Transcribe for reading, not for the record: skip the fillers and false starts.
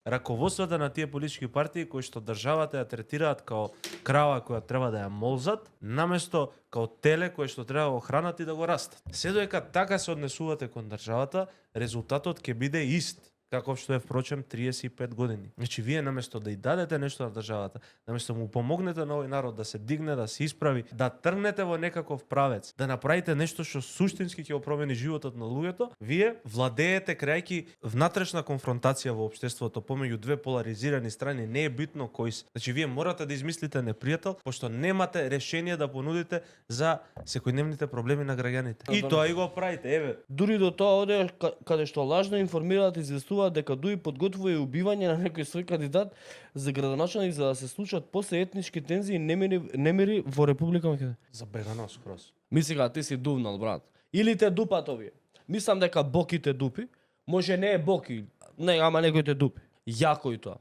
раководствата на тие политички партии кои што државата ја третираат као крава која треба да ја молзат, наместо као теле кое што треба да го хранат и да го растат. Се додека така се однесувате кон државата, резултатот ќе биде ист каков што е впрочем 35 години. Значи вие наместо да и дадете нешто на државата, наместо му помогнете на овој народ да се дигне, да се исправи, да тргнете во некаков правец, да направите нешто што суштински ќе го промени животот на луѓето, вие владеете крајки внатрешна конфронтација во општеството помеѓу две поларизирани страни, не е битно кој се. Значи вие морате да измислите непријател, пошто немате решение да понудите за секојдневните проблеми на граѓаните. И тоа и го правите, еве. Дури до тоа оде каде што лажно информираат известуваат дека ДУИ подготвува и убивање на некој свој кандидат за градоначалник за да се случат после етнички тензии и немири во Република Македонија. Забегано скроз. Мислега ти си дувнал, брат. Или те дупат овие. Мислам дека Боки те дупи, може не е Боки, не, ама некој те дупи. Јако и тоа.